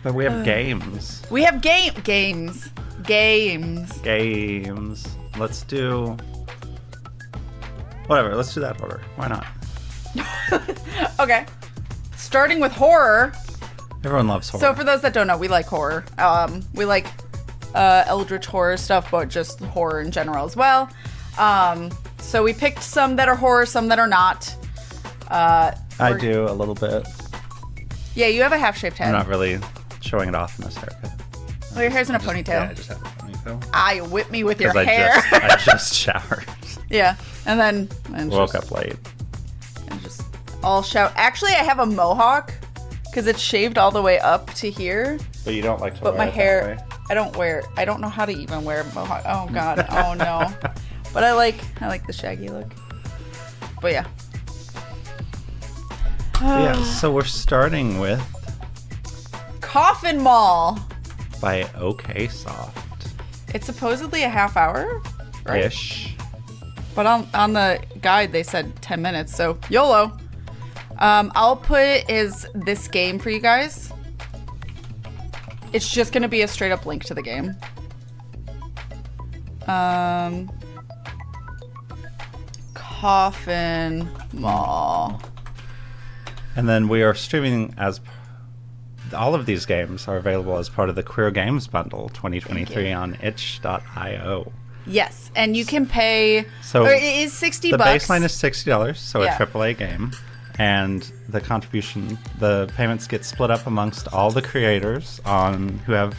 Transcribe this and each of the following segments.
But we have games. We have games. Let's do... Whatever, let's do that order. Why not? Okay. Starting with horror. Everyone loves horror. So for those that don't know, we like horror. We like eldritch horror stuff, but just horror in general as well. So we picked some that are horror, some that are not. I do a little bit. Yeah, you have a half-shaved head. I'm not really showing it off in this haircut. Well, your hair's in a ponytail. Yeah, I just have a ponytail. You whip me with your hair. I just showered. Yeah, and then... Woke up late. And just all shout. Actually, I have a mohawk because it's shaved all the way up to here. But you don't like to wear my hair, that way? I don't know how to even wear a mohawk. Oh, God. Oh, no. But I like the shaggy look. But yeah. Yeah, so we're starting with Coffin Mall by OK Soft. It's supposedly a half hour, right? Ish. But on the guide they said 10 minutes, so YOLO. I'll put is this game for you guys. It's just gonna be a straight up link to the game. Coffin Mall. And then we are streaming as... All of these games are available as part of the Queer Games Bundle 2023 on itch.io. Yes, and you can pay... So it is $60. The baseline is $60, so yeah. a AAA game. And the contribution, the payments get split up amongst all the creators on who have...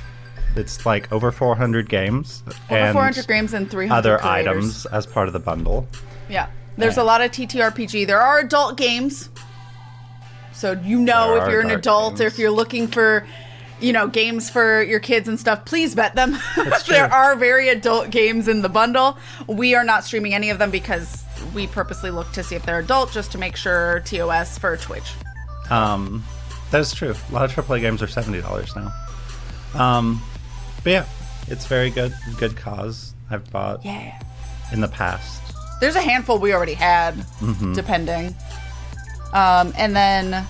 It's like over 400 games. Over 400 games and 300 other creators. items as part of the bundle. Yeah. There's a lot of TTRPG. There are adult games. So if you're an adult games. Or if you're looking for, games for your kids and stuff, please vet them. There are very adult games in the bundle. We are not streaming any of them because we purposely look to see if they're adult just to make sure TOS for Twitch. That's true. A lot of AAA games are $70 now. But yeah, it's very good. Good cause. I've bought in the past. There's a handful we already had, depending. And then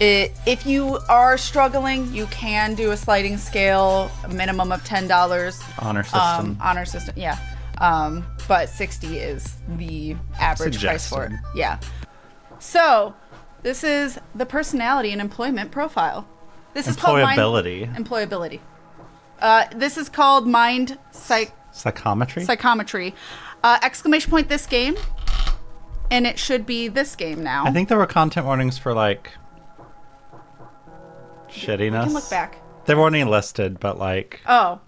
if you are struggling, you can do a sliding scale, a minimum of $10. Honor system. Honor system, yeah. But $60 is the average price for it. Yeah. So this is the Personality and Employment Profile. This is called Employability. This is called Mind Psychometry. Exclamation point this game. And it should be this game now. I think there were content warnings for shittiness. You can look back. They weren't any listed, but Oh.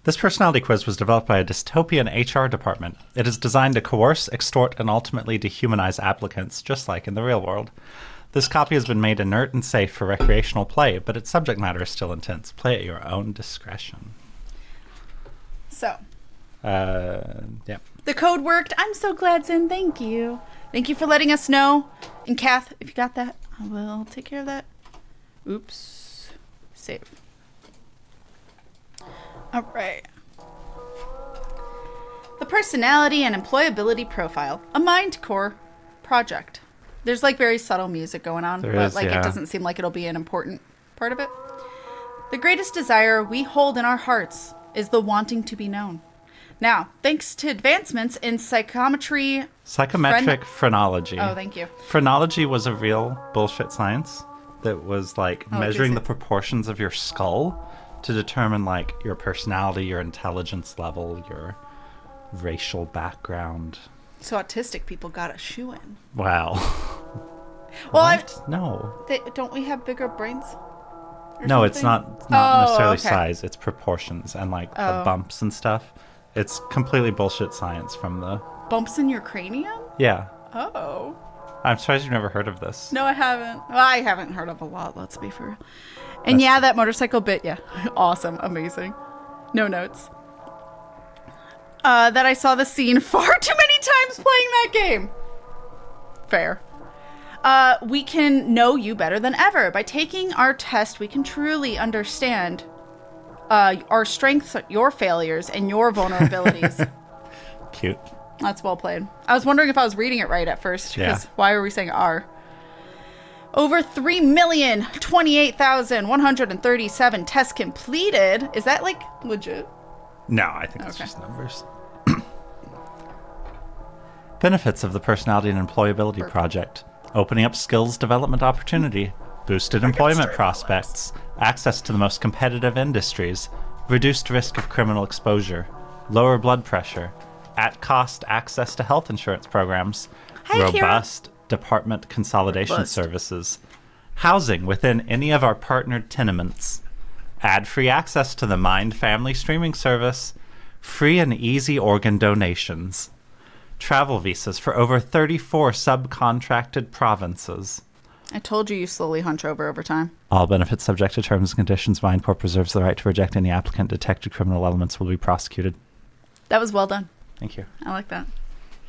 This personality quiz was developed by a dystopian HR department. It is designed to coerce, extort, and ultimately dehumanize applicants, just like in the real world. This copy has been made inert and safe for recreational play, but its subject matter is still intense. Play at your own discretion. So. Yeah. The code worked. I'm so glad, Zin. Thank you. Thank you for letting us know. And Kath, if you got that, I will take care of that. Oops. Save. All right. The Personality and Employability Profile, a Mindcore project. There's very very music going on, but it doesn't seem like it'll be an important part of it. The greatest desire we hold in our hearts is the wanting to be known. Now, thanks to advancements in psychometric phrenology. Oh, thank you. Phrenology was a real bullshit science that was measuring the proportions of your skull to determine your personality, your intelligence level, your racial background. So autistic people got a shoe in. Wow. Well, no. Don't we have bigger brains? No, it's not necessarily size. It's proportions and the bumps and stuff. It's completely bullshit science from the... Bumps in your cranium? Yeah. Oh. I'm surprised you've never heard of this. No, I haven't. Well, I haven't heard of a lot, let's be fair. And that motorcycle bit, awesome, amazing. No notes. That I saw the scene far too many times playing that game. Fair. We can know you better than ever. By taking our test, we can truly understand our strengths, your failures, and your vulnerabilities. Cute. That's well played. I was wondering if I was reading it right at first. Because why are we saying "are"? Over 3,028,137 tests completed. Is that like legit? No, I think it's just numbers. Benefits of the Personality and Employability Project. Opening up skills development opportunity. Boosted employment prospects. Access to the most competitive industries. Reduced risk of criminal exposure. Lower blood pressure. At-cost access to health insurance programs. Hi, Robust department consolidation services. Housing within any of our partnered tenements. Ad-free access to the Mind Family streaming service. Free and easy organ donations. Travel visas for over 34 subcontracted provinces. I told you slowly hunch over time. All benefits subject to terms and conditions. MindCorp reserves the right to reject any applicant. Detected criminal elements will be prosecuted. That was well done. Thank you. I like that.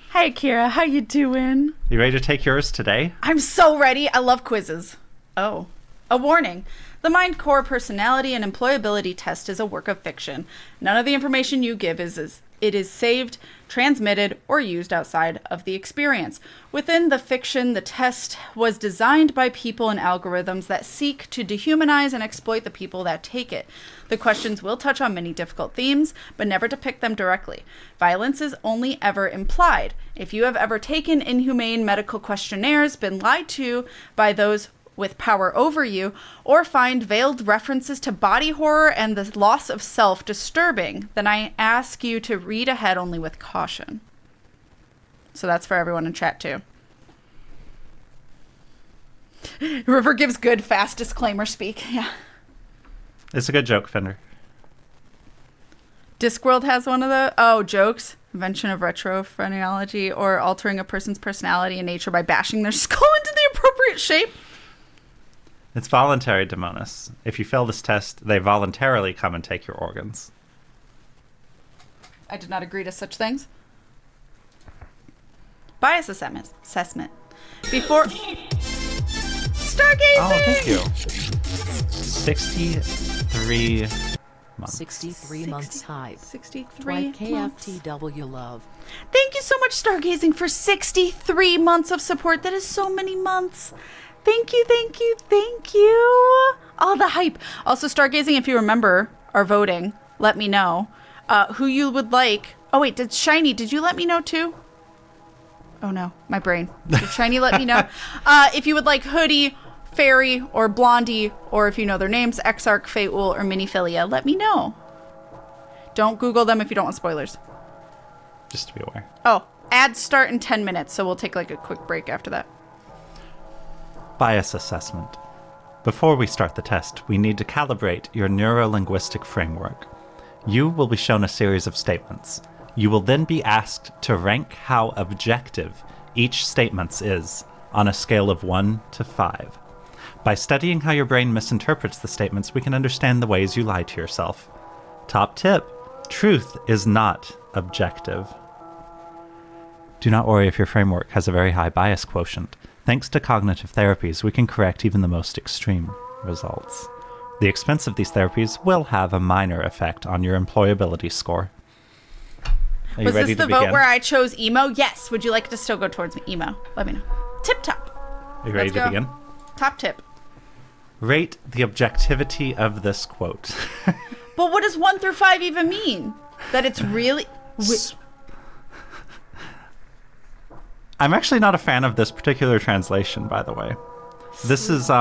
Hi, Kira. How you doing? You ready to take yours today? I'm so ready. I love quizzes. Oh. A warning. The MindCorp Personality and Employability Test is a work of fiction. None of the information you give is saved, transmitted, or used outside of the experience. Within the fiction, the test was designed by people and algorithms that seek to dehumanize and exploit the people that take it. The questions will touch on many difficult themes, but never depict them directly. Violence is only ever implied. If you have ever taken inhumane medical questionnaires, been lied to by those with power over you, or find veiled references to body horror and the loss of self disturbing, then I ask you to read ahead only with caution. So that's for everyone in chat too. River gives good, fast disclaimer speak. Yeah. It's a good joke, Fender. Discworld has one of the jokes. Invention of retrophrenology, or altering a person's personality and nature by bashing their skull into the appropriate shape. It's voluntary, Demonis. If you fail this test, they voluntarily come and take your organs. I did not agree to such things. Bias assessment. Before... Stargazing! Oh, thank you. 63 months. 63 months hype. 63 KFTW love. Thank you so much, Stargazing, for 63 months of support. That is so many months. Thank you, thank you, thank you. All the hype. Also, Stargazing, if you remember our voting, let me know who you would like. Oh, wait, Shiny, did you let me know too? Oh, no, my brain. Did Shiny let me know? If you would like Hoodie, Fairy, or Blondie, or if you know their names, Exarch, Fateul, or Miniphilia, let me know. Don't Google them if you don't want spoilers. Just to be aware. Oh, ads start in 10 minutes, so we'll take like a quick break after that. Bias assessment. Before we start the test, we need to calibrate your neuro-linguistic framework. You will be shown a series of statements. You will then be asked to rank how objective each statement is on a scale of 1 to 5. By studying how your brain misinterprets the statements, we can understand the ways you lie to yourself. Top tip: truth is not objective. Do not worry if your framework has a very high bias quotient. Thanks to cognitive therapies, we can correct even the most extreme results. The expense of these therapies will have a minor effect on your employability score. Are you Was ready this the to begin? vote where I chose emo? Yes. Would you like it to still go towards me? Emo. Let me know. Tip top. Are you ready to begin? Top tip. Rate the objectivity of this quote. But what does 1 through 5 even mean? That it's really... I'm actually not a fan of this particular translation, by the way. This is,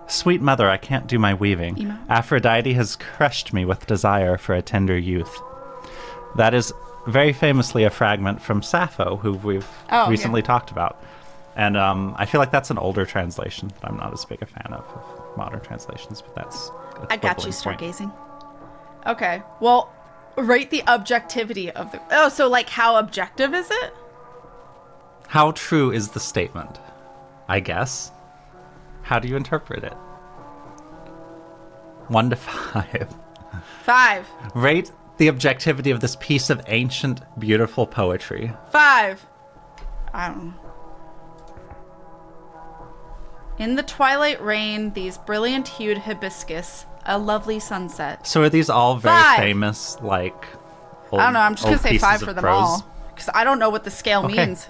Sweet mother, I can't do my weaving. Emo? Aphrodite has crushed me with desire for a tender youth. That is very famously a fragment from Sappho, who we've recently talked about. And I feel like that's an older translation that I'm not as big a fan of modern translations, but that's I got you, stargazing. Okay, well, rate the objectivity of the... Oh, so like how objective is it? How true is the statement? I guess. How do you interpret it? 1 to 5. 5. Rate the objectivity of this piece of ancient, beautiful poetry. 5. I don't know. In the twilight rain, these brilliant-hued hibiscus, a lovely sunset. So are these all very 5. famous, like, old, I don't know, I'm just going to say 5 for them prose? all. Because I don't know what the scale means.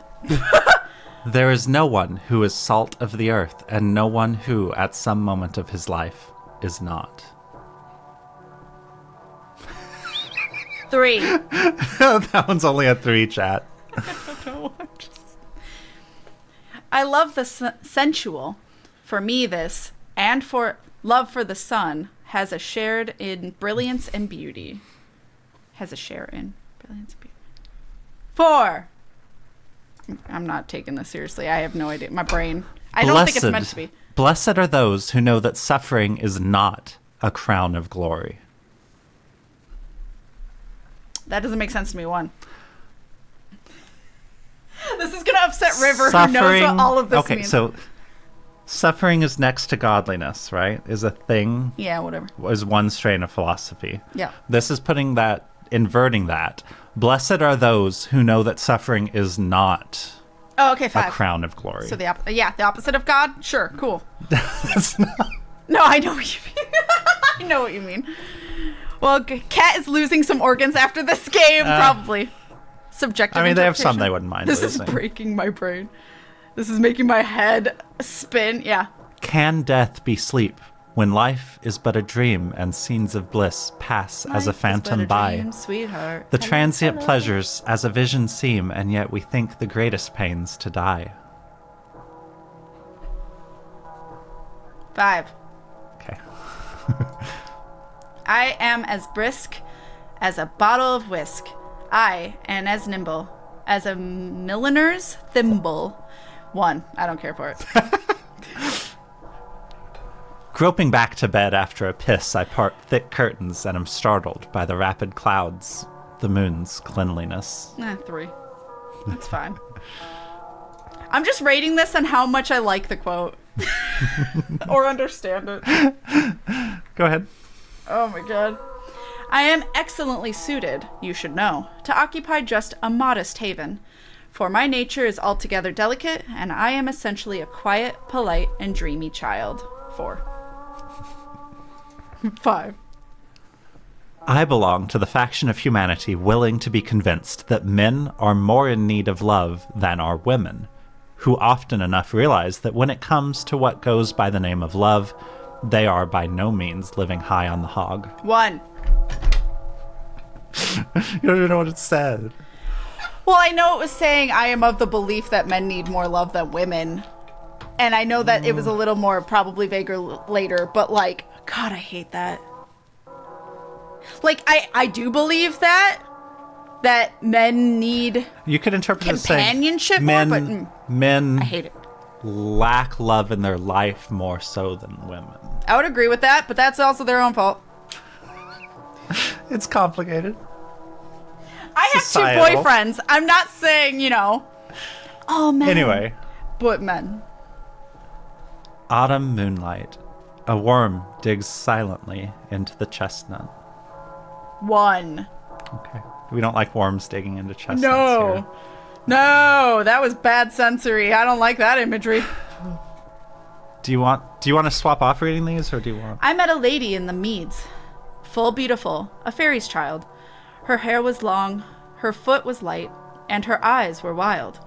There is no one who is salt of the earth, and no one who, at some moment of his life, is not. 3. That one's only a 3, chat. No, I love the sensual. For me, this, and for love for the sun, has a shared in brilliance and beauty. Has a share in brilliance and beauty. 4. I'm not taking this seriously. I have no idea. My brain. I don't think it's meant to be. Blessed are those who know that suffering is not a crown of glory. That doesn't make sense to me. 1. This is going to upset River, who knows what all of this means. Okay, so suffering is next to godliness, right? Is a thing. Yeah, whatever. Is one strain of philosophy. Yeah. This is inverting that. Blessed are those who know that suffering is not a crown of glory. So the opposite of God? Sure, cool. That's not... No, I know what you mean. I know what you mean. Well, Kat is losing some organs after this game, probably. Subjective I mean, they have some they wouldn't mind This losing. is breaking my brain. This is making my head spin. Yeah. Can death be sleep when life is but a dream and scenes of bliss pass as a phantom by? Dream, sweetheart. The transient pleasures as a vision seem, and yet we think the greatest pains to die. 5. Okay. I am as brisk as a bottle of whisk. I am as nimble as a milliner's thimble. 1. I don't care for it. Groping back to bed after a piss, I part thick curtains and am startled by the rapid clouds, the moon's cleanliness. 3. That's fine. I'm just rating this on how much I like the quote. Or understand it. Go ahead. Oh my god. I am excellently suited, you should know, to occupy just a modest haven. For my nature is altogether delicate, and I am essentially a quiet, polite, and dreamy child. 4. 5. I belong to the faction of humanity willing to be convinced that men are more in need of love than are women, who often enough realize that when it comes to what goes by the name of love, they are by no means living high on the hog. 1. You don't even know what it said. Well, I know it was saying I am of the belief that men need more love than women. And I know that it was a little more probably vaguer later, but like, God, I hate that. Like, I do believe that men need You could interpret it as saying companionship men, more, but men I hate it. lack love in their life more so than women. I would agree with that, but that's also their own fault. It's complicated. I have Societal. 2 boyfriends. I'm not saying, oh, men. Anyway. But men. Autumn moonlight. A worm digs silently into the chestnut. 1. Okay. We don't like worms digging into chestnuts No. here. No, that was bad sensory. I don't like that imagery. Do you want to swap off reading these, or do you want? I met a lady in the meads, full beautiful, a fairy's child. Her hair was long, her foot was light, and her eyes were wild.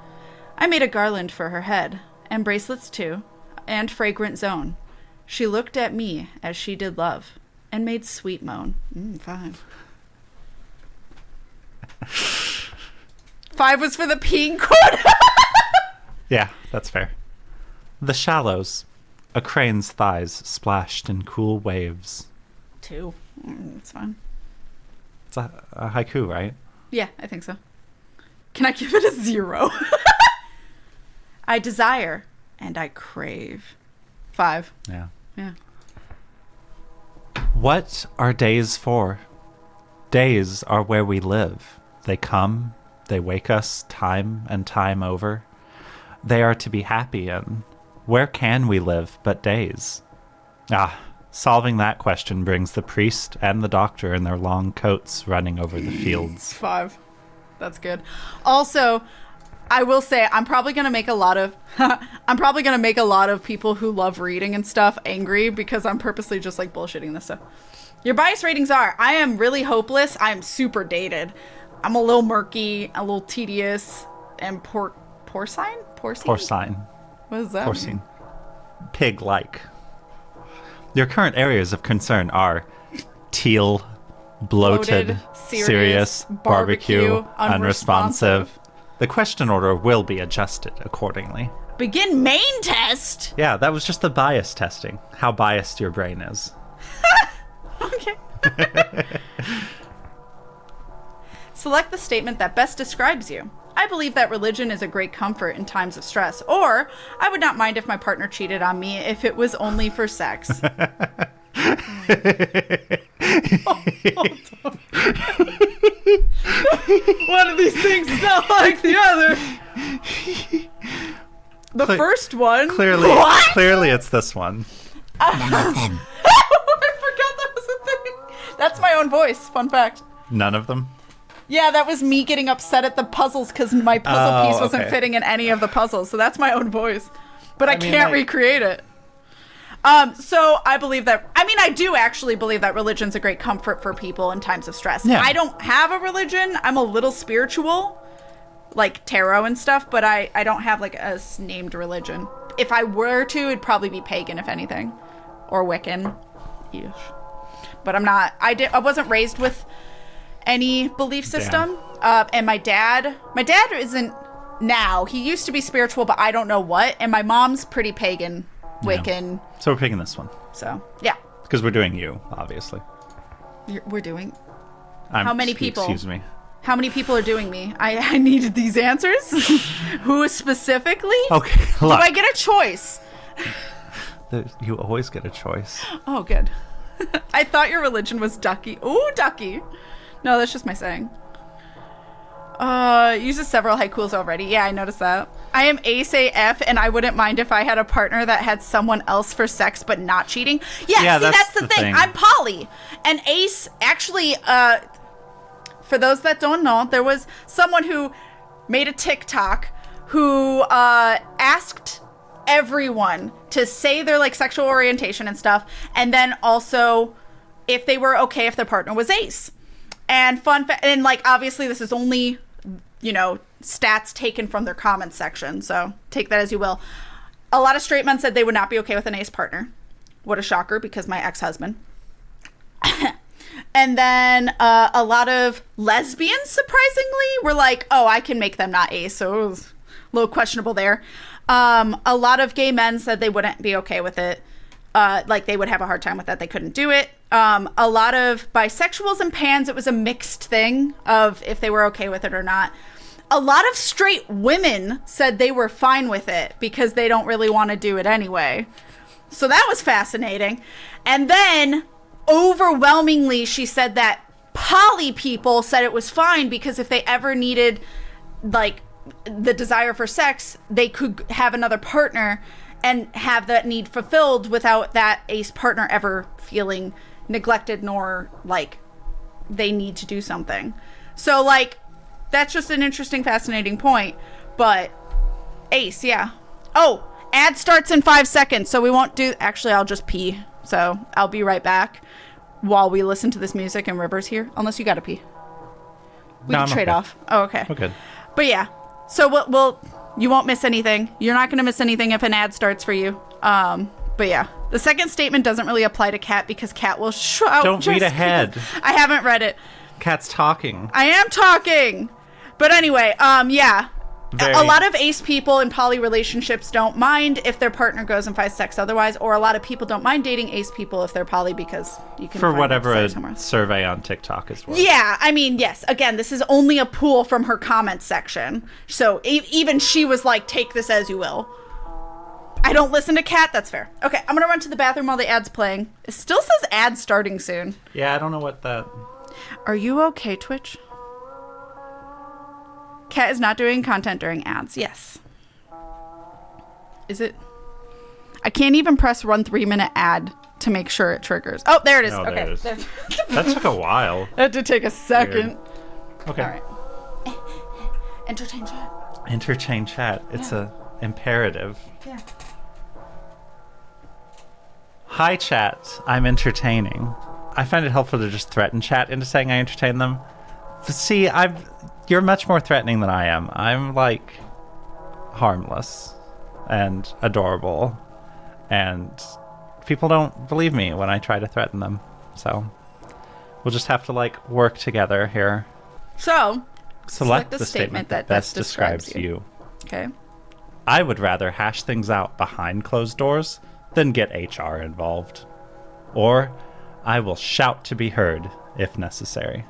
I made a garland for her head, and bracelets too, and fragrant zone. She looked at me as she did love, and made sweet moan. 5. 5 was for the peeing cord. Yeah, that's fair. The shallows. A crane's thighs splashed in cool waves. 2. That's fine. It's a haiku, right? Yeah, I think so. Can I give it a 0? I desire and I crave. 5. Yeah. Yeah. What are days for? Days are where we live. They come, they wake us time and time over. They are to be happy in. Where can we live but days? Solving that question brings the priest and the doctor in their long coats running over the fields. 5. That's good. Also, I will say I'm probably going to make a lot of people who love reading and stuff angry because I'm purposely just like bullshitting this stuff. Your bias ratings are: I am really hopeless. I am super dated. I'm a little murky, a little tedious, and Porcine? Porcine. What is that? Porcine. Pig-like. Your current areas of concern are teal, bloated, serious, barbecue, unresponsive. The question order will be adjusted accordingly. Begin main test? Yeah, that was just the bias testing. How biased your brain is. Okay. Select the statement that best describes you. I believe that religion is a great comfort in times of stress. Or, I would not mind if my partner cheated on me if it was only for sex. One of these things is not like the other. The first one. Clearly it's this one. I forgot that was a thing. That's my own voice. Fun fact. None of them? Yeah, that was me getting upset at the puzzles because my puzzle piece wasn't okay. fitting in any of the puzzles. So that's my own voice. But I can't recreate it. So I believe that, I do actually believe that religion's a great comfort for people in times of stress. Yeah. I don't have a religion. I'm a little spiritual, like tarot and stuff, but I don't have like a named religion. If I were to, it'd probably be pagan, if anything, or Wiccan. Eesh. But I'm not, I wasn't raised with any belief system. And my dad isn't now. He used to be spiritual, but I don't know what. And my mom's pretty pagan, Wiccan. Yeah. So we're picking this one. So, yeah. Because we're doing you, obviously. We're doing... How many people? Excuse me. How many people are doing me? I needed these answers. Who specifically? Okay, look. Do I get a choice? You always get a choice. Oh, good. I thought your religion was ducky. Ooh, ducky. No, that's just my saying. Uses several haikus already. Yeah, I noticed that. I am ace AF, and I wouldn't mind if I had a partner that had someone else for sex but not cheating. Yeah, see, that's the thing. I'm poly. And ace, actually, for those that don't know, there was someone who made a TikTok who asked everyone to say their like sexual orientation and stuff, and then also if they were okay if their partner was ace. And and like obviously this is only, stats taken from their comments section, so take that as you will. A lot of straight men said they would not be okay with an ace partner. What a shocker, because my ex-husband. And then a lot of lesbians, surprisingly, were like, oh, I can make them not ace, so it was a little questionable there. A lot of gay men said they wouldn't be okay with it. Like they would have a hard time with that. They couldn't do it. A lot of bisexuals and pans, it was a mixed thing of if they were okay with it or not. A lot of straight women said they were fine with it because they don't really want to do it anyway. So that was fascinating. And then overwhelmingly, she said that poly people said it was fine because if they ever needed like the desire for sex, they could have another partner and have that need fulfilled without that ace partner ever feeling neglected nor like they need to do something. So like that's just an interesting, fascinating point. But ace, yeah. Oh, ad starts in 5 seconds, so we won't do. Actually, I'll just pee. So I'll be right back while we listen to this music and River's here. Unless you gotta pee. We can trade off. Oh, okay. We're good. But yeah. So we'll you won't miss anything. You're not going to miss anything if an ad starts for you. But yeah, the second statement doesn't really apply to Kat because Kat will shout. Don't read ahead. I haven't read it. Kat's talking. I am talking. But anyway, yeah. A lot of ace people in poly relationships don't mind if their partner goes and finds sex otherwise, or a lot of people don't mind dating ace people if they're poly because you can for find whatever a somewhere. survey on TikTok is worth. Yeah, I mean, yes. Again, this is only a pool from her comments section, so even she was like, "Take this as you will." I don't listen to Kat. That's fair. Okay, I'm gonna run to the bathroom while the ad's playing. It still says ad starting soon. Yeah, I don't know what that. Are you okay, Twitch? Kat is not doing content during ads. Yes. Is it? I can't even press run 3-minute ad to make sure it triggers. Oh, there it is. Oh, okay. there it is. That took a while. That did take a second. Weird. Okay. All right. Entertain chat. Interchain chat. It's a imperative. Yeah. Hi, chat. I'm entertaining. I find it helpful to just threaten chat into saying I entertain them. But see, you're much more threatening than I am. I'm like harmless and adorable, and people don't believe me when I try to threaten them. So we'll just have to like work together here. So select the statement that best describes you. Okay. I would rather hash things out behind closed doors than get HR involved. Or I will shout to be heard if necessary.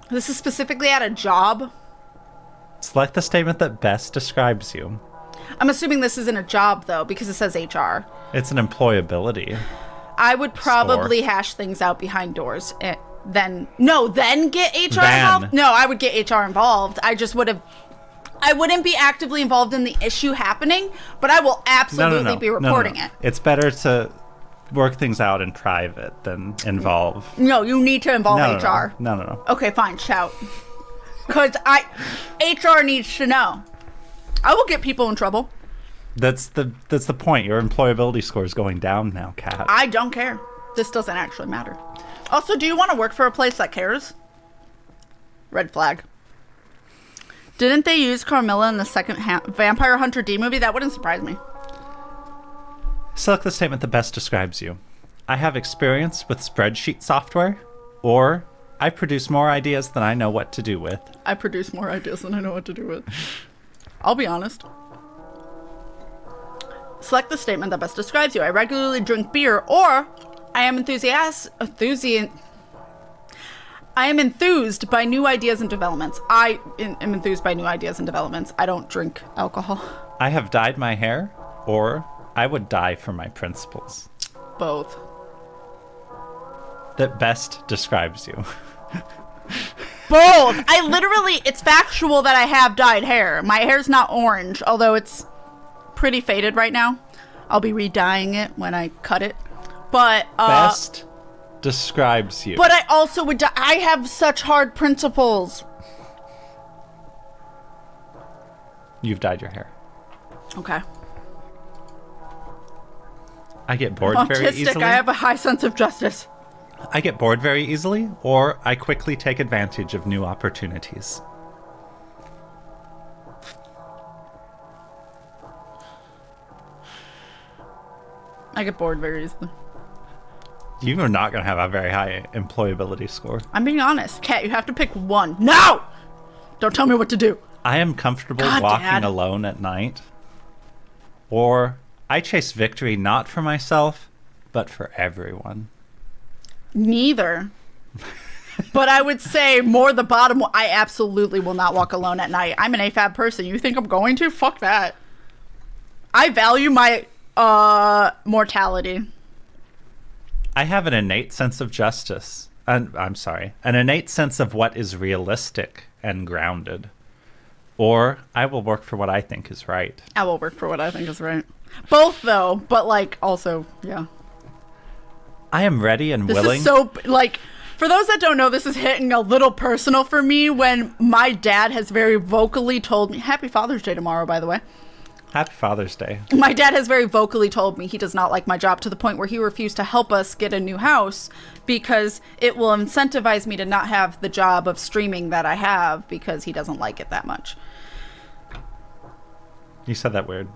This is specifically at a job. Select the statement that best describes you. I'm assuming this isn't a job, though, because it says HR. It's an employability. I would probably hash things out behind doors. Then get HR involved? No, I would get HR involved. I wouldn't be actively involved in the issue happening, but I will absolutely be reporting it. It's better to work things out in private than involve. No, you need to involve HR. No. Okay, fine, shout. Because HR needs to know. I will get people in trouble. That's the point. Your employability score is going down now, Kat. I don't care. This doesn't actually matter. Also, do you want to work for a place that cares? Red flag. Didn't they use Carmilla in the second Vampire Hunter D movie? That wouldn't surprise me. Select the statement that best describes you. I have experience with spreadsheet software, or I produce more ideas than I know what to do with. I produce more ideas than I know what to do with. I'll be honest. Select the statement that best describes you. I regularly drink beer, or I am enthused by new ideas and developments. I am enthused by new ideas and developments. I don't drink alcohol. I have dyed my hair, or I would die for my principles. Both. That best describes you. Both. It's factual that I have dyed hair. My hair's not orange, although it's pretty faded right now. I'll be re-dyeing it when I cut it. But best describes you. But I also would I have such hard principles. You've dyed your hair. Okay. I get bored very easily. I have a high sense of justice. I get bored very easily, or I quickly take advantage of new opportunities. I get bored very easily. You are not going to have a very high employability score. I'm being honest. Kat, you have to pick one. No! Don't tell me what to do. I am comfortable walking alone at night. Or I chase victory not for myself, but for everyone. Neither. But I would say more the bottom. I absolutely will not walk alone at night. I'm an AFAB person. You think I'm going to? Fuck that. I value my mortality. I have an innate sense of justice. An innate sense of what is realistic and grounded. Or I will work for what I think is right. I will work for what I think is right. Both, though, but, also, yeah. I am ready and willing. This is so, for those that don't know, this is hitting a little personal for me when my dad has very vocally told me, Happy Father's Day tomorrow, by the way. Happy Father's Day. My dad has very vocally told me he does not like my job, to the point where he refused to help us get a new house because it will incentivize me to not have the job of streaming that I have, because he doesn't like it that much. You said that weird.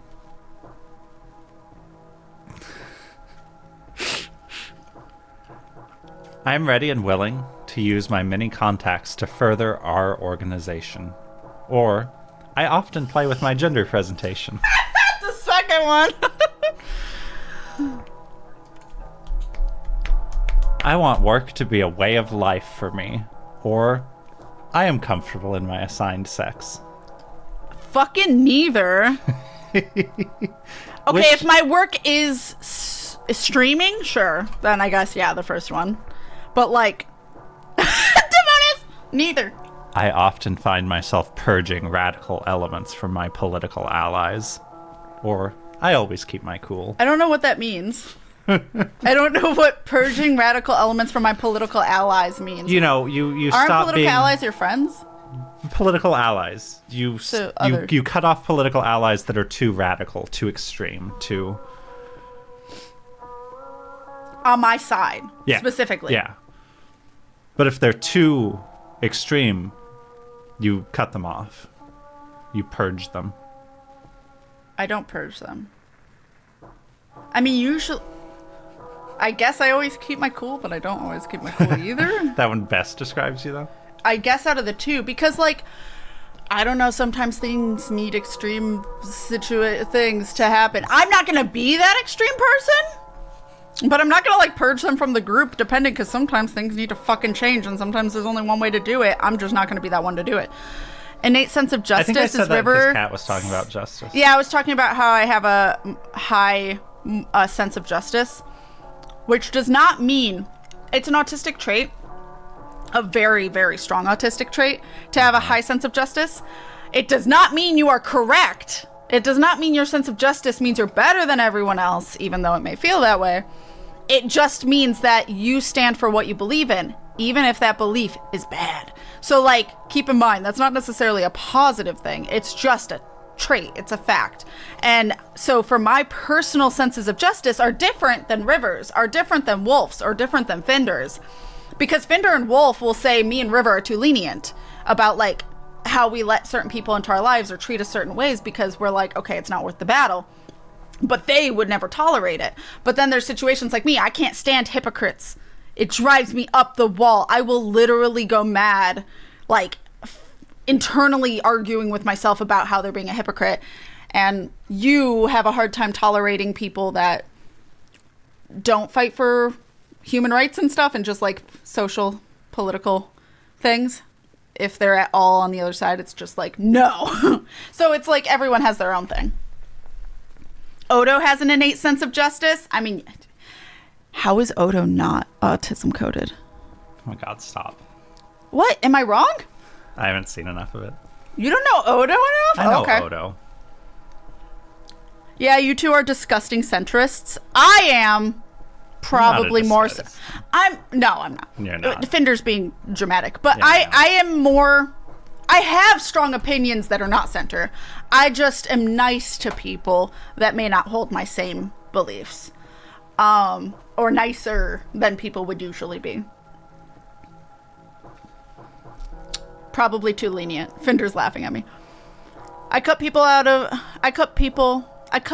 I am ready and willing to use my many contacts to further our organization. Or I often play with my gender presentation. The second one. I want work to be a way of life for me. Or I am comfortable in my assigned sex. Fucking neither. Okay, if my work is streaming, sure. Then I guess, yeah, the first one. But demonics, neither. I often find myself purging radical elements from my political allies. Or I always keep my cool. I don't know what that means. I don't know what purging radical elements from my political allies means. You know, you Aren't stop political being... allies your friends? Political allies. You cut off political allies that are too radical, too extreme, too... On my side, yeah, specifically. Yeah. But if they're too extreme, you cut them off. You purge them. I don't purge them. I mean, usually... I guess I always keep my cool, but I don't always keep my cool either. That one best describes you, though? I guess out of the two, because, like, I don't know, sometimes things need extreme things to happen. I'm not going to be that extreme person, but I'm not going to, like, purge them from the group, depending, because sometimes things need to fucking change, and sometimes there's only one way to do it. I'm just not going to be that one to do it. Innate sense of justice I think I said is that River. because Kat was talking about justice. Yeah, I was talking about how I have a high sense of justice, which does not mean it's an autistic trait, a very, very strong autistic trait, to have a high sense of justice. It does not mean you are correct. It does not mean your sense of justice means you're better than everyone else, even though it may feel that way. It just means that you stand for what you believe in, even if that belief is bad. So, like, keep in mind, that's not necessarily a positive thing. It's just a trait. It's a fact. And so for my personal senses of justice are different than River's, are different than Wolf's, or different than Finder's. Because Finder and Wolf will say me and River are too lenient about, like, how we let certain people into our lives or treat us certain ways because we're like, okay, it's not worth the battle. But they would never tolerate it. But then there's situations like me. I can't stand hypocrites. It drives me up the wall. I will literally go mad, like, internally arguing with myself about how they're being a hypocrite. And you have a hard time tolerating people that don't fight for human rights and stuff and just like social, political things. If they're at all on the other side, it's just like, no. So it's like everyone has their own thing. Odo has an innate sense of justice. I mean, how is Odo not autism coded? Oh my God, stop. What? Am I wrong? I haven't seen enough of it. You don't know Odo enough? I know okay. Odo. Yeah, you two are disgusting centrists. I am probably more so. I'm not. You're not. Defender's being dramatic. But Yeah, I am more... I have strong opinions that are not center. I just am nice to people that may not hold my same beliefs. Or nicer than people would usually be. Probably too lenient. Finder's laughing at me. I cut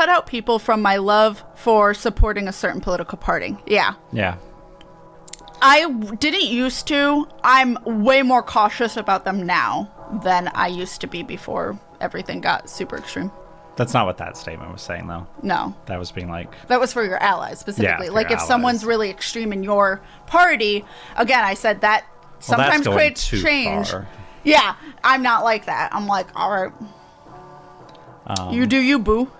out people from my love for supporting a certain political party. Yeah. Yeah. I didn't used to. I'm way more cautious about them now than I used to be before everything got super extreme. That's not what that statement was saying, though. No. That was being like... That was for your allies, specifically. Yeah, like, if someone's really extreme in your party, again, I said that sometimes creates change. Far. Yeah, I'm not like that. I'm like, all right. You do you, boo.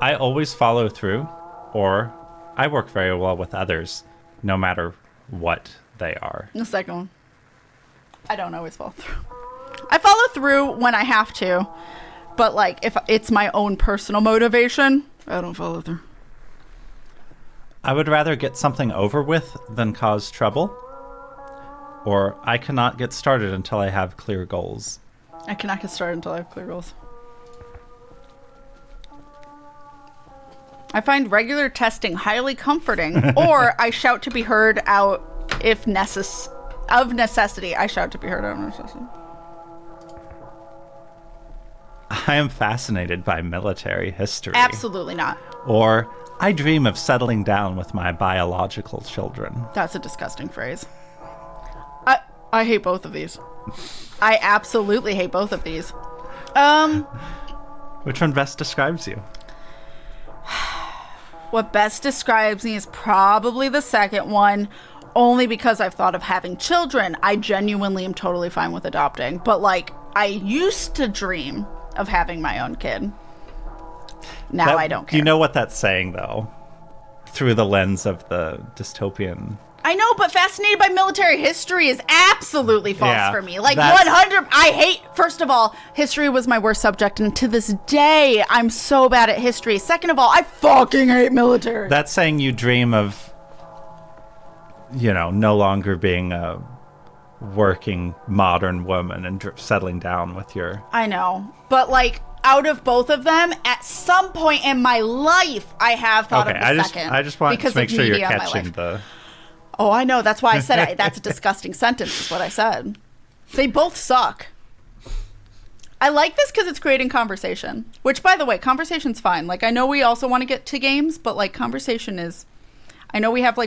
I always follow through, or I work very well with others, no matter what they are. The second one. I don't always follow through. I follow through when I have to, but, like, if it's my own personal motivation, I don't follow through. I would rather get something over with than cause trouble, or I cannot get started until I have clear goals. I cannot get started until I have clear goals. I find regular testing highly comforting, or I shout to be heard out if of necessity. I shout to be heard out of necessity. I am fascinated by military history. Absolutely not. Or I dream of settling down with my biological children. That's a disgusting phrase. I hate both of these. I absolutely hate both of these. Which one best describes you? What best describes me is probably the second one, only because I've thought of having children. I genuinely am totally fine with adopting. But, like, I used to dream of having my own kid. Now I don't care. You know what that's saying, though? Through the lens of the dystopian. I know, but fascinated by military history is absolutely false for me. Like, 100... First of all, history was my worst subject, and to this day, I'm so bad at history. Second of all, I fucking hate military. That's saying you dream of, no longer being a working modern woman and settling down with your... I know, but, like, out of both of them, at some point in my life, I have thought of the second. I just want to make sure you're catching the... Oh, I know. That's why I said that's a disgusting sentence, is what I said. They both suck. I like this because it's creating conversation. Which, by the way, conversation's fine. Like, I know we also want to get to games, but like conversation is. I know we have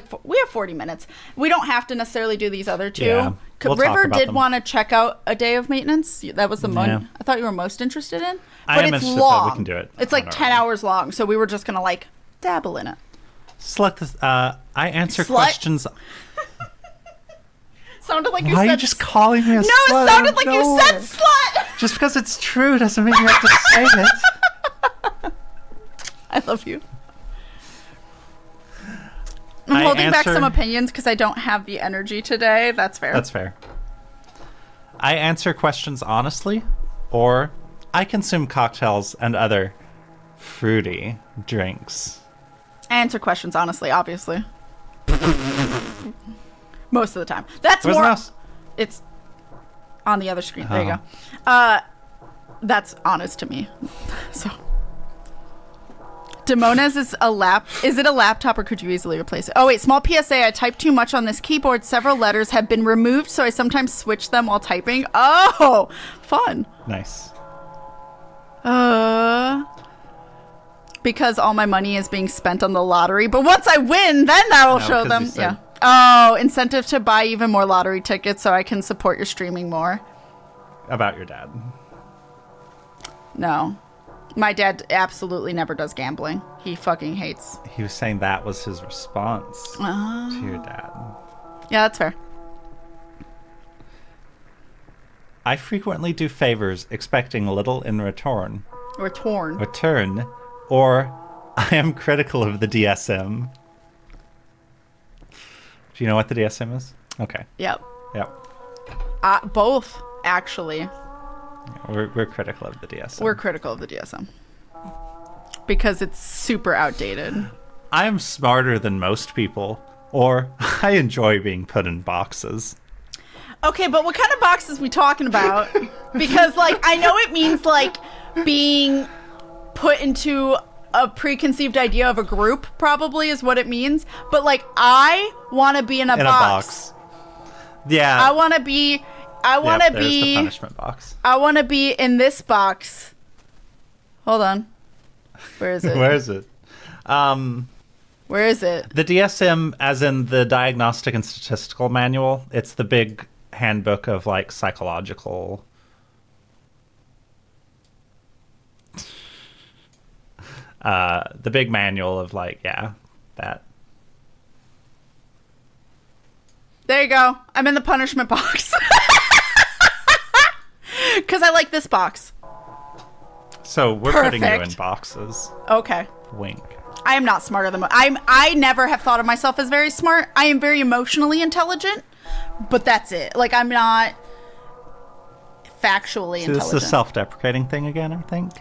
40 minutes. We don't have to necessarily do these other two. Yeah, we'll River talk about did them. want to check out A Day of Maintenance. That was the one Yeah. I thought you were most interested in. I But am it's interested, but long. we can do it It's like on our 10 own. hours long, so we were just gonna like dabble in it. Select this. I answer Slut? questions. Sounded like you Why said. are you just calling me a no, slut? it sounded like you No. said slut. Just because it's true doesn't mean you have to say it. I love you. I'm holding back some opinions because I don't have the energy today. That's fair. That's fair. I answer questions honestly, or I consume cocktails and other fruity drinks. I answer questions honestly, obviously. Most of the time. That's Where's more. the mouse? It's on the other screen. There you Oh. go. That's honest to me. So. Dehumanize is is it a laptop or could you easily replace it? Oh wait, small PSA, I typed too much on this keyboard. Several letters have been removed, so I sometimes switch them while typing. Oh, fun. Nice. Because all my money is being spent on the lottery, but once I win, then I will No, show 'cause them. you said- Yeah. Oh, incentive to buy even more lottery tickets so I can support your streaming more. About your dad. No. My dad absolutely never does gambling. He fucking hates. He was saying that was his response to your dad. Yeah, that's fair. I frequently do favors expecting little in return. Return. Or I am critical of the DSM. Do you know what the DSM is? Okay. Yep. Both, actually. We're critical of the DSM. We're critical of the DSM. Because it's super outdated. I am smarter than most people, or I enjoy being put in boxes. Okay, but what kind of boxes we talking about? Because, like, I know it means, like, being put into a preconceived idea of a group, probably, is what it means. But, like, I want to be in a box. Yeah. I want to be... There's the punishment box. I want to be in this box. Hold on. Where is it? Where is it? Where is it? The DSM, as in the Diagnostic and Statistical Manual, it's the big handbook of, like, psychological... the big manual of, like, that. There you go. I'm in the punishment box. Because I like this box. So we're putting you in Perfect. boxes. Okay. Wink. I am not smarter than I never have thought of myself as very smart. I am very emotionally intelligent, but that's it. Like, I'm not factually So this intelligent. is a self-deprecating thing again, I think.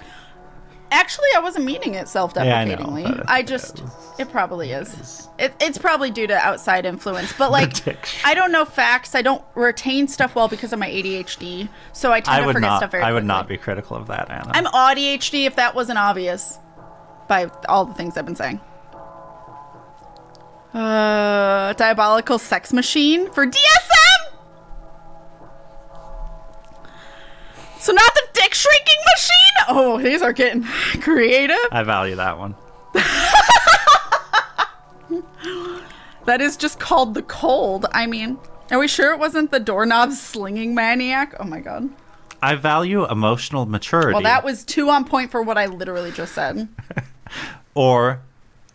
Actually, I wasn't meaning it self-deprecatingly. Yeah, I know, but I just, it probably is. It's probably due to outside influence, but like, Addiction. I don't know facts. I don't retain stuff well because of my ADHD, so I tend to forget stuff very quickly. I would not be critical of that, Anna. I'm ADHD if that wasn't obvious by all the things I've been saying. Diabolical sex machine for DSM? So not the dick shrinking machine? Oh, these are getting creative. I value that one. That is just called the cold. I mean, are we sure it wasn't the doorknob slinging maniac? Oh my god. I value emotional maturity. Well, that was 2 on point for what I literally just said. Or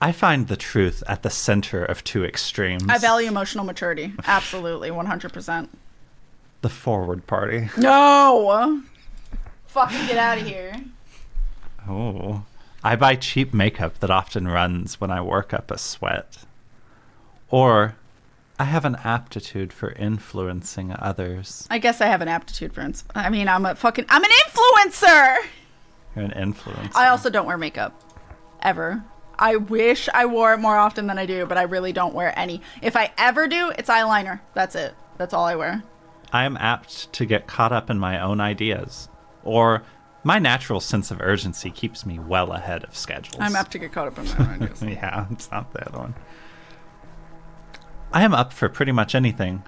I find the truth at the center of two extremes. I value emotional maturity. Absolutely, 100%. The forward party. No! Fucking get out of here. Oh. I buy cheap makeup that often runs when I work up a sweat. Or I have an aptitude for influencing others. I guess I have an aptitude for I'm an influencer! You're an influencer. I also don't wear makeup. Ever. I wish I wore it more often than I do, but I really don't wear any. If I ever do, it's eyeliner. That's it. That's all I wear. I am apt to get caught up in my own ideas. Or my natural sense of urgency keeps me well ahead of schedules. I'm apt to get caught up in my own ideas. Yeah, it's not the other one. I am up for pretty much anything.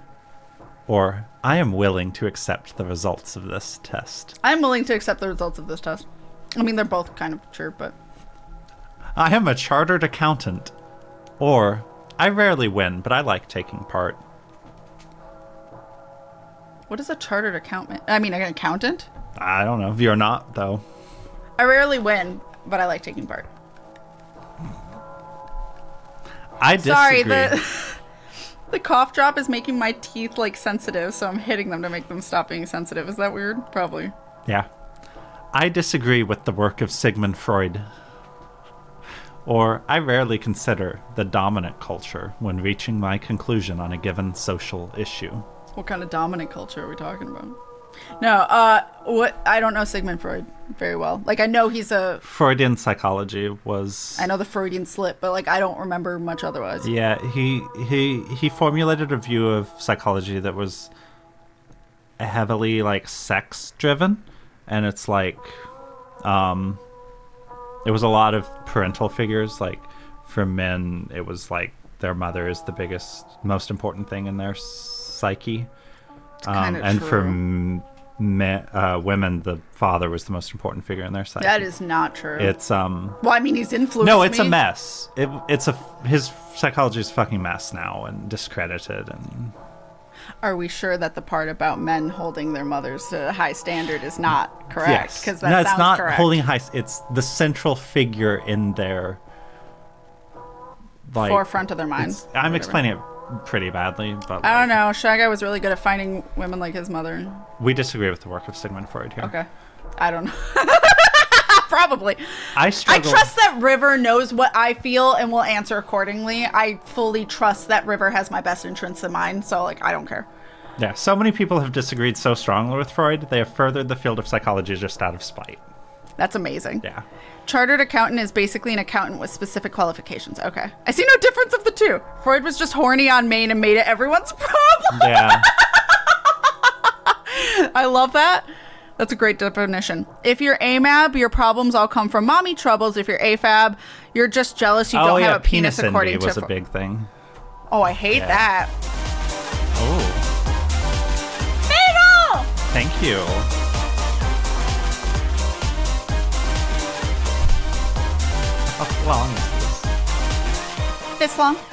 Or, I am willing to accept the results of this test. I'm willing to accept the results of this test. I mean, they're both kind of true, but... I am a chartered accountant. Or, I rarely win, but I like taking part. What is a chartered accountant? I mean, an accountant? I don't know. You're not, though. I rarely win, but I like taking part. I disagree. Sorry, the cough drop is making my teeth, like, sensitive, so I'm hitting them to make them stop being sensitive. Is that weird? Probably. Yeah. I disagree with the work of Sigmund Freud. Or, I rarely consider the dominant culture when reaching my conclusion on a given social issue. What kind of dominant culture are we talking about? No, what? I don't know Sigmund Freud very well. Like, I know he's a... Freudian psychology was... I know the Freudian slip, but, like, I don't remember much otherwise. Yeah, he formulated a view of psychology that was heavily, like, sex-driven. And it's, like, it was a lot of parental figures. Like, for men, it was, like, their mother is the biggest, most important thing in their psyche. And true. for women, the father was the most important figure in their psyche. That is not true. It's Well, I mean, he's influenced No, it's me. a mess. His psychology is a fucking mess now and discredited. And Are we sure that the part about men holding their mothers to a high standard is not correct? yes, Because that no, sounds it's not correct. holding high. It's the central figure in their like Forefront of their minds. I'm explaining it pretty badly, but I don't know. Shy Guy was really good at finding women like his mother. we disagree with the work of Sigmund Freud here. Okay. I don't know. Probably. I struggle. I trust that River knows what I feel and will answer accordingly. I fully trust that River has my best interests in mind, so, like, I don't care. Yeah, so many people have disagreed so strongly with Freud, they have furthered the field of psychology just out of spite. That's amazing. Yeah. Chartered accountant is basically an accountant with specific qualifications. Okay. I see no difference of the two. Freud was just horny on Maine and made it everyone's problem. Yeah. I love that. That's a great definition. If you're AMAB, your problems all come from mommy troubles. If you're AFAB, you're just jealous you don't have a penis according envy was to... a big thing. Oh, I hate that. Oh, Fatal! thank you. How long is This long. this?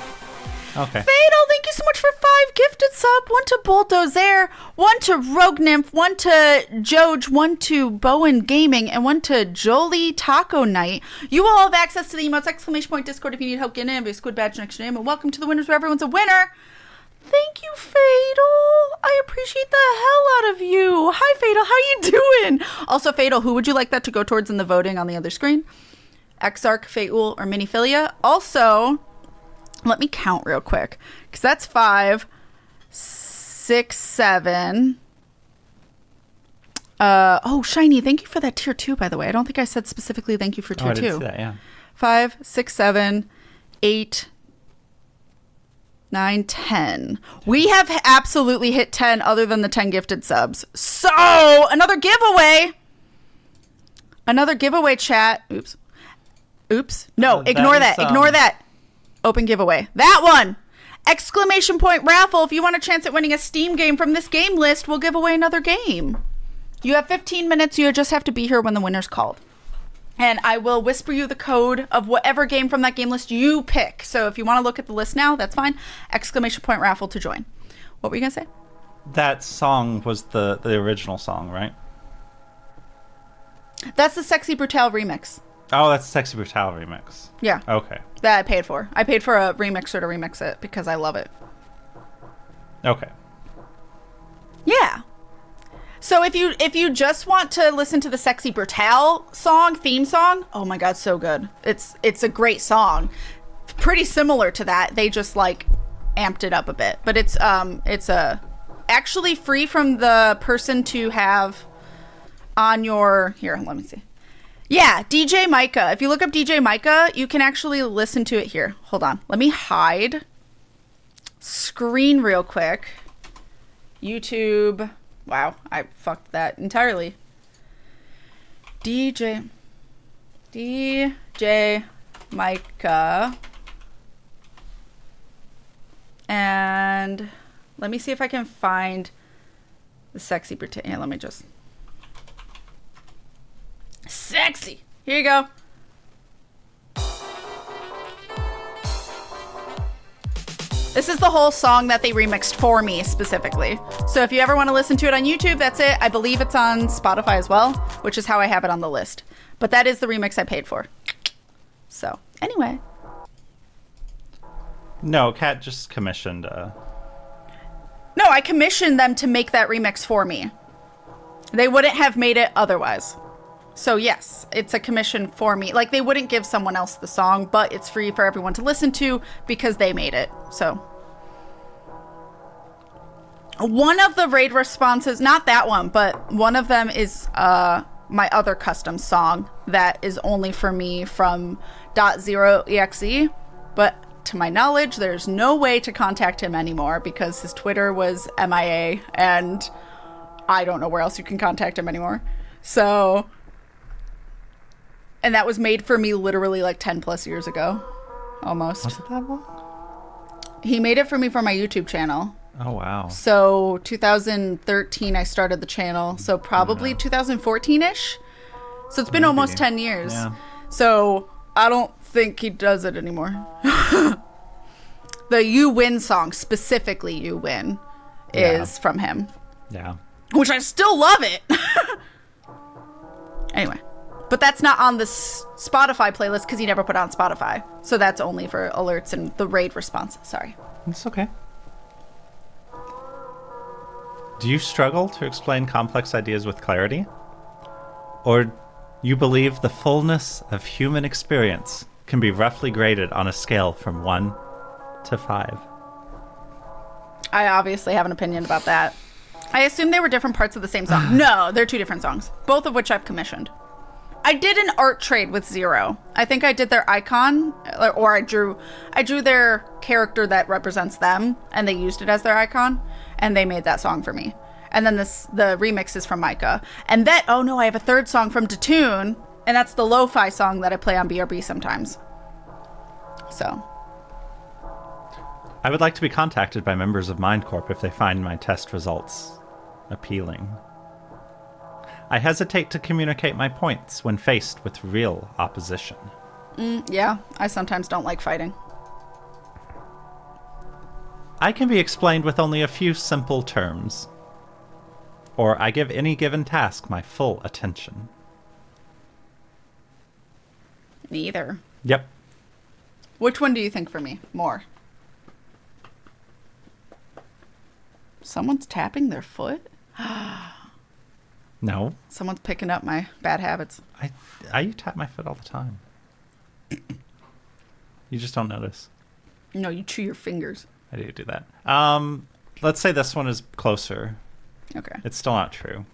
Okay. Fatal, thank you so much for 5 gifted sub. 1 to Bulldozer, 1 to Rogue Nymph, 1 to Joj, 1 to Bowen Gaming, and 1 to Jolie Taco Night. You all have access to the emotes, exclamation point Discord if you need help getting in, squid badge next to your name, and welcome to the winners where everyone's a winner. Thank you, Fatal. I appreciate the hell out of you. Hi, Fatal. How you doing? Also, Fatal, who would you like that to go towards in the voting on the other screen? Exarch, Fatal, or Miniphilia? Also... let me count real quick, because that's 5, 6, 7. Oh, Shiny, thank you for that tier 2, by the way. I don't think I said specifically thank you for tier 2. I didn't see that, yeah. 5, 6, 7, 8, 9, 10. We have absolutely hit 10 other than the 10 gifted subs. So, another giveaway. Another giveaway, chat. Oops. No, ignore that. Ignore that. Open giveaway. That one! Exclamation point raffle. If you want a chance at winning a Steam game from this game list, we'll give away another game. You have 15 minutes. You just have to be here when the winner's called. And I will whisper you the code of whatever game from that game list you pick. So if you want to look at the list now, that's fine. Exclamation point raffle to join. What were you going to say? That song was the original song, right? That's the Sexy Brutal remix. Oh, that's the Sexy Brutal remix. Yeah. Okay. That I paid for. I paid for a remixer to remix it because I love it. Okay. Yeah. So if you just want to listen to the Sexy Brutal theme song, oh my god, so good. It's a great song. Pretty similar to that. They just like amped it up a bit. But it's actually free from the person to have on your here, let me see. Yeah, DJ Micah. If you look up DJ Micah, you can actually listen to it here. Hold on. Let me hide screen real quick. YouTube. Wow, I fucked that entirely. DJ Micah. And Let me see if I can find the sexy Britannia. Let me just... Sexy! Here you go. This is the whole song that they remixed for me specifically. So if you ever want to listen to it on YouTube, that's it. I believe it's on Spotify as well, which is how I have it on the list. But that is the remix I paid for. So, anyway. No, Kat just commissioned No, I commissioned them to make that remix for me. They wouldn't have made it otherwise. So yes, it's a commission for me. Like, they wouldn't give someone else the song, but it's free for everyone to listen to because they made it. So one of the raid responses, not that one, but one of them is my other custom song that is only for me from .0exe. But to my knowledge, there's no way to contact him anymore because his Twitter was MIA and I don't know where else you can contact him anymore. So... And that was made for me literally like 10 plus years ago. Almost. Was it that long? He made it for me for my YouTube channel. Oh, wow. So 2013 I started the channel. So probably 2014-ish. So it's been almost 10 years. Yeah. So I don't think he does it anymore. The You Win song, specifically You Win, is from him. Yeah. Which I still love it. Anyway. But that's not on the Spotify playlist because he never put it on Spotify. So that's only for alerts and the raid responses. Sorry. It's okay. Do you struggle to explain complex ideas with clarity? Or you believe the fullness of human experience can be roughly graded on a scale from 1 to 5? I obviously have an opinion about that. I assume they were different parts of the same song. No, they're two different songs. Both of which I've commissioned. I did an art trade with Zero. I think I did their icon, or I drew their character that represents them, and they used it as their icon, and they made that song for me. And then the remix is from Micah. And that, oh no, I have a third song from Detoon, and that's the lo-fi song that I play on BRB sometimes. So. I would like to be contacted by members of MindCorp if they find my test results appealing. I hesitate to communicate my points when faced with real opposition. Yeah, I sometimes don't like fighting. I can be explained with only a few simple terms. Or I give any given task my full attention. Neither. Yep. Which one do you think for me more? Someone's tapping their foot? No. Someone's picking up my bad habits. I tap my foot all the time. You just don't notice. No, you chew your fingers. I do that. Let's say this one is closer. Okay. It's still not true.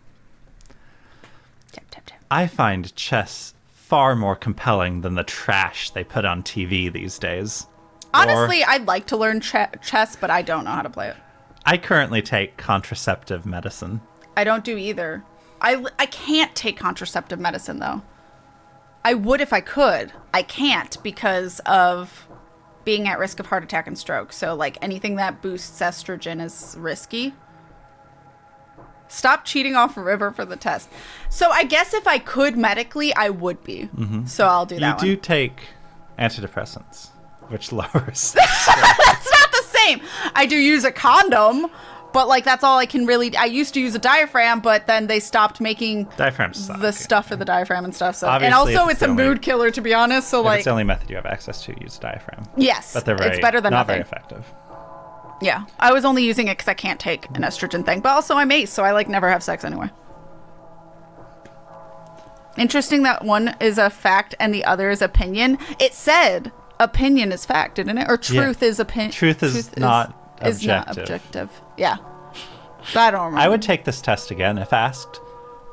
Tap, tap, tap. I find chess far more compelling than the trash they put on TV these days. Honestly, I'd like to learn chess, but I don't know how to play it. I currently take contraceptive medicine. I don't do either. I can't take contraceptive medicine, though. I would if I could. I can't because of being at risk of heart attack and stroke. So, like, anything that boosts estrogen is risky. Stop cheating off River for the test. So, I guess if I could medically, I would be. Mm-hmm. So, I'll do that one. You do take antidepressants, which lowers. That's not the same. I do use a condom. But, like, that's all I can really... I used to use a diaphragm, but then they stopped making the stuff for the diaphragm and stuff. So, obviously, and also, it's a mood killer, to be honest. So, like... It's the only method you have access to use a diaphragm. Yes. But they're it's better than not nothing. very effective. Yeah. I was only using it because I can't take an estrogen thing. But also, I'm ace, so I, like, never have sex anyway. Interesting that one is a fact and the other is opinion. It said opinion is fact, didn't it? Or truth is opinion. Truth is not... Is not objective. Yeah. But I don't remember. I would take this test again if asked.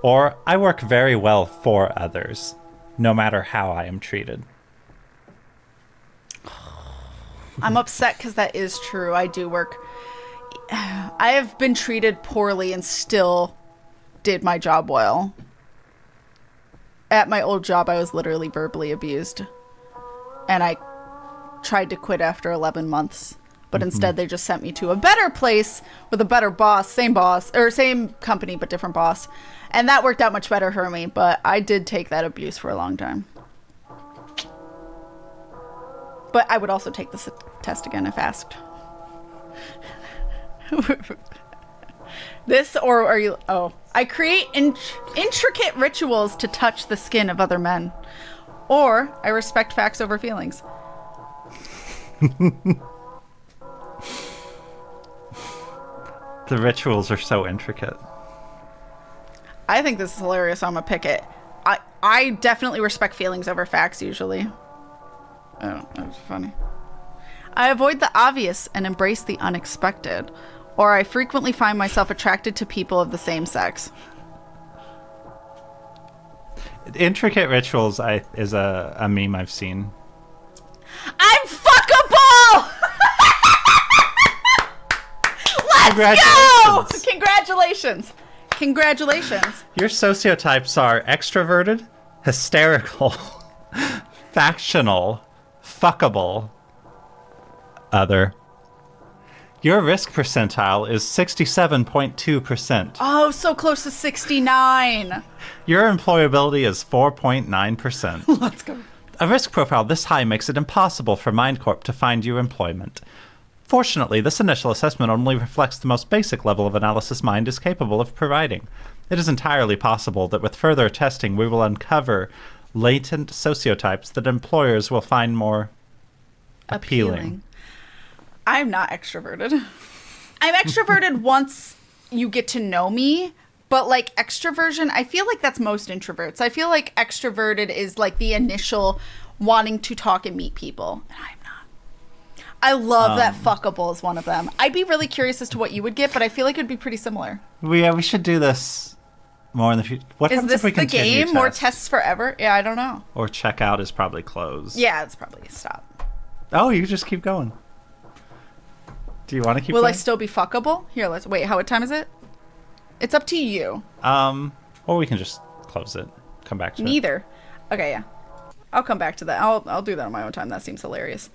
Or I work very well for others, no matter how I am treated. I'm upset because that is true. I do work. I have been treated poorly and still did my job well. At my old job, I was literally verbally abused. And I tried to quit after 11 months. but instead they just sent me to a better place with a better boss, or same company but different boss. And that worked out much better for me, but I did take that abuse for a long time. But I would also take this test again if asked. This, or are you... Oh. I create intricate rituals to touch the skin of other men. Or I respect facts over feelings. The rituals are so intricate. I think this is hilarious, so I'm gonna pick it. I definitely respect feelings over facts usually. Oh, that was funny. I avoid the obvious and embrace the unexpected. Or I frequently find myself attracted to people of the same sex. Intricate rituals is a meme I've seen. I'm fuckable! Let's go! Congratulations. Congratulations. Your sociotypes are extroverted, hysterical, factional, fuckable, other. Your risk percentile is 67.2%. Oh, so close to 69. Your employability is 4.9%. Let's go. A risk profile this high makes it impossible for MindCorp to find you employment. Fortunately, this initial assessment only reflects the most basic level of analysis Mind is capable of providing. It is entirely possible that with further testing we will uncover latent sociotypes that employers will find more appealing. I'm not extroverted. I'm extroverted once you get to know me, but like extroversion, I feel like that's most introverts. I feel like extroverted is like the initial wanting to talk and meet people, and I'm not. I love that fuckable is one of them. I'd be really curious as to what you would get, but I feel like it'd be pretty similar. We should do this more in the future. What is this if we the game? tests? More tests forever? Yeah, I don't know. Or checkout is probably closed. Yeah, it's probably stop. Oh, you just keep going. Do you want to keep Will going? I still be fuckable? Here, let's wait. What time is it? It's up to you. Or we can just close it. Come back to it. Neither. Okay, yeah. I'll come back to that. I'll do that on my own time. That seems hilarious.